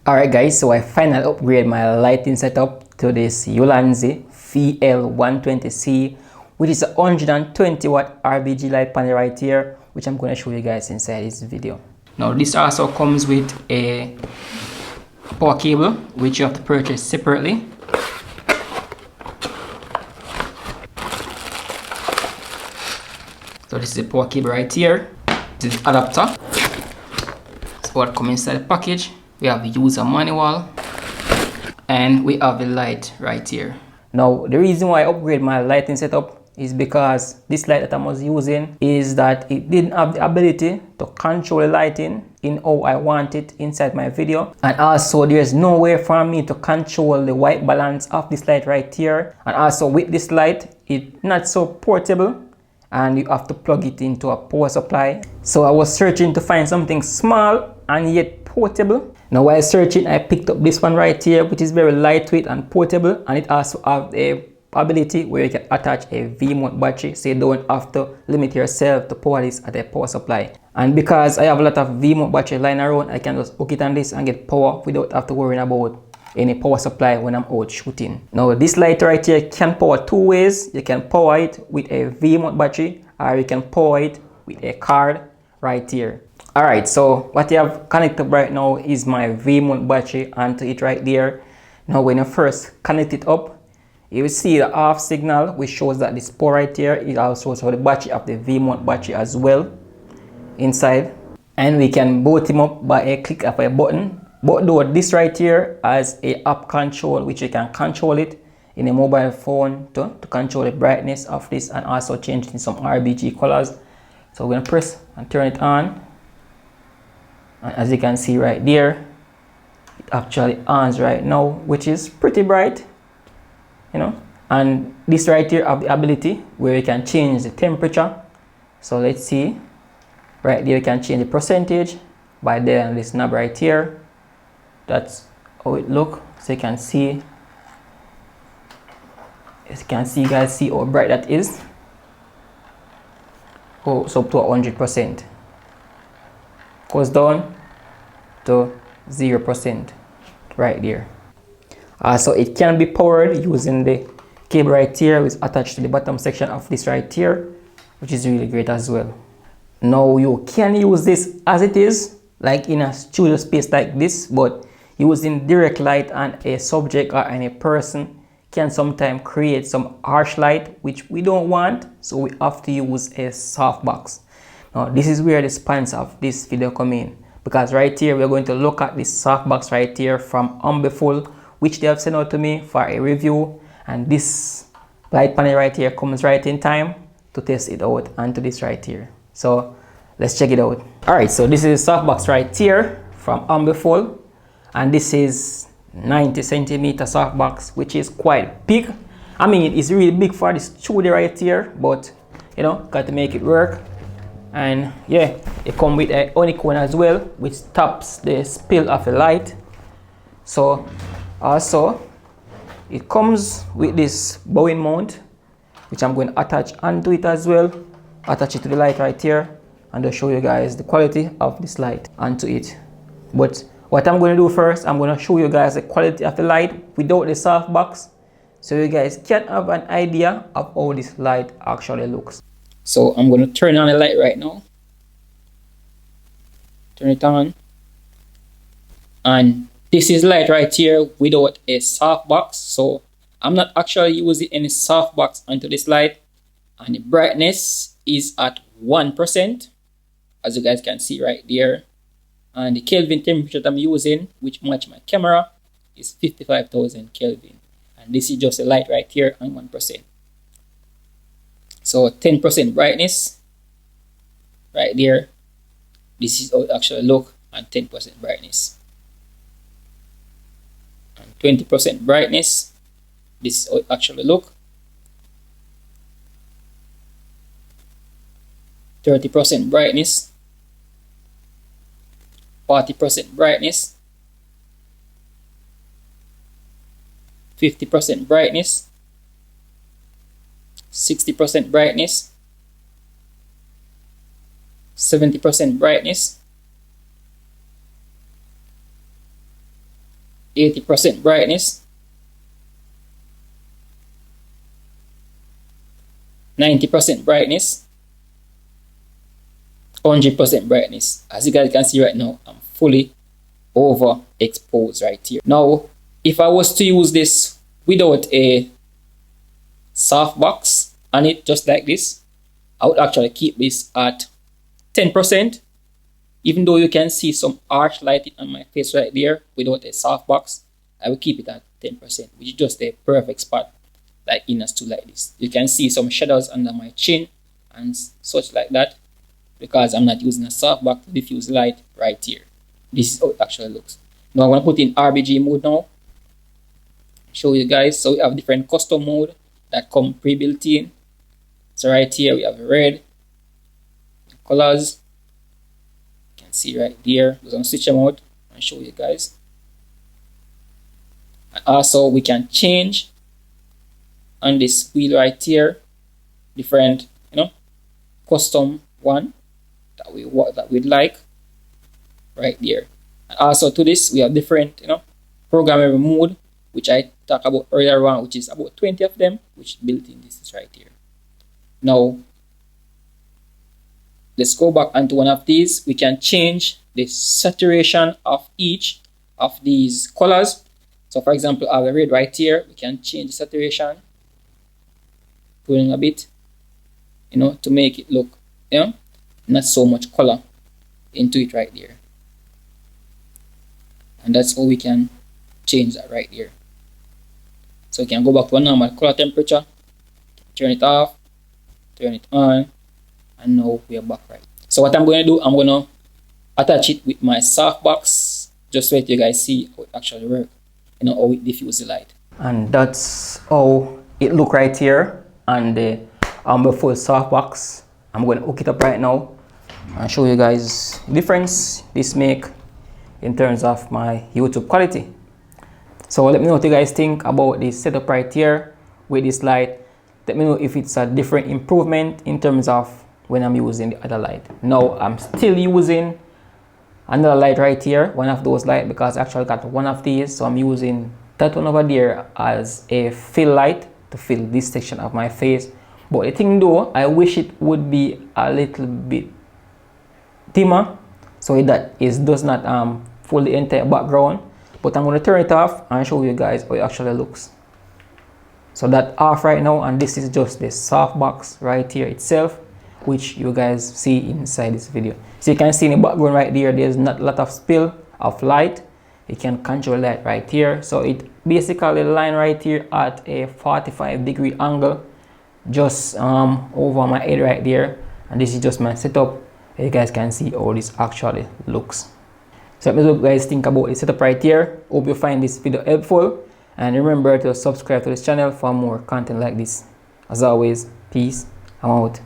Alright guys, so I finally upgrade my lighting setup to this Ulanzi VL120C, which is a 120 watt RGB light panel right here, which I'm going to show you guys inside this video. Now this also comes with a power cable, which you have to purchase separately. So this is the power cable right here. This is the adapter. That's what comes inside the package. We have the user manual and we have the light right here. Now the reason why I upgrade my lighting setup is because this light that I was using is that it didn't have the ability to control the lighting in how I want it inside my video, and also there's no way for me to control the white balance of this light right here. And also with this light, it's not so portable and you have to plug it into a power supply. So I was searching to find something small and yet portable. Now while searching, I picked up this one right here, which is very lightweight and portable, and it also have a ability where you can attach a V-mount battery, so you don't have to limit yourself to power this at a power supply. And because I have a lot of V-mount battery lying around, I can just hook it on this and get power without have to worry about any power supply when I'm out shooting. Now this light right here can power two ways. You can power it with a V-mount battery, or you can power it with a card right here. Alright, so what you have connected right now is my V-mount battery onto it right there. Now when you first connect it up, you will see the off signal, which shows that this port right here is also the battery of the V-mount battery as well inside. And we can boot him up by a click of a button. But though this right here has a app control, which you can control it in a mobile phone to control the brightness of this and also change it in some RGB colors. So we're gonna press and turn it on. And as you can see right there, it actually ons right now, which is pretty bright, you know. And this right here have the ability where you can change the temperature. So let's see, right there you can change the percentage by there on this knob right here. That's how it look. So you can see, as you can see guys, see how bright that is. Oh, so up to 100%. Goes down to 0% right there. So it can be powered using the cable right here, which is attached to the bottom section of this right here, which is really great as well. Now you can use this as it is, like in a studio space like this, but using direct light on a subject or any person can sometimes create some harsh light, which we don't want, so we have to use a softbox. Now this is where the sponsor of this video come in, because right here we're going to look at this softbox right here from Ambitful, which they have sent out to me for a review, and this light panel right here comes right in time to test it out onto this right here. So let's check it out. Alright, so this is the softbox right here from Ambitful, and this is 90 centimeter softbox, which is quite big. I mean, it's really big for this studio right here, but you know, got to make it work. And yeah, it comes with a Honeycomb as well, which stops the spill of the light. So also it comes with this Bowens mount, which I'm going to attach onto it as well. Attach it to the light right here, and I'll show you guys the quality of this light onto it. But what I'm going to do first, I'm going to show you guys the quality of the light without the softbox, so you guys can have an idea of how this light actually looks. So I'm going to turn on the light right now. Turn it on. And this is light right here without a softbox. So I'm not actually using any softbox onto this light. And the brightness is at 1%, as you guys can see right there. And the Kelvin temperature that I'm using, which match my camera, is 55,000 Kelvin. And this is just a light right here on 1%. So 10% brightness right there. This is how it actually look, and 10% brightness. And 20% brightness. This is how it actually look. 30% brightness. 40% brightness. 50% brightness. 60% brightness, 70% brightness, 80% brightness, 90% brightness, 100% brightness. As you guys can see right now, I'm fully overexposed right here. Now, if I was to use this without a softbox on it, just like this, I would actually keep this at 10%. Even though you can see some harsh lighting on my face right there without a softbox, I will keep it at 10%, which is just a perfect spot, like in a stool like this. You can see some shadows under my chin and such like that, because I'm not using a softbox to diffuse light right here. This is how it actually looks. Now I'm going to put in RGB mode now. Show you guys. So we have different custom mode that come pre-built in. So right here we have red, colors. You can see right there. I'm going to switch them out and show you guys. And also we can change on this wheel right here different, custom one that we'd like right there. And also to this we have different, programmable mode, which I talked about earlier on, which is about 20 of them, which built in. This is right here. Now let's go back onto one of these. We can change the saturation of each of these colors. So for example, I have a red right here. We can change the saturation, pulling a bit, to make it look, not so much color into it right there. And that's how we can change that right here. So we can go back to a normal color temperature, turn it off, turn it on, and now we are back right. So what I'm going to do, I'm going to attach it with my softbox, just so that you guys see how it actually works, how it diffuses the light. And that's how it look right here on the Ambitful Softbox. I'm going to hook it up right now and show you guys the difference this make in terms of my YouTube quality. So let me know what you guys think about this setup right here with this light. Let me know if it's a different improvement in terms of when I'm using the other light. Now I'm still using another light right here, one of those lights, because I actually got one of these. So I'm using that one over there as a fill light to fill this section of my face. But the thing though, I wish it would be a little bit dimmer so that it does not fool the entire background. But I'm going to turn it off and show you guys how it actually looks. So that's off right now, and this is just the softbox right here itself, which you guys see inside this video. So you can see in the background right there, there's not a lot of spill of light. You can control that right here. So it basically line right here at a 45-degree angle, just over my head right there. And this is just my setup. You guys can see how this actually looks. So let me know what you guys think about the setup right here. Hope you find this video helpful, and remember to subscribe to this channel for more content like this. As always, peace. I'm out.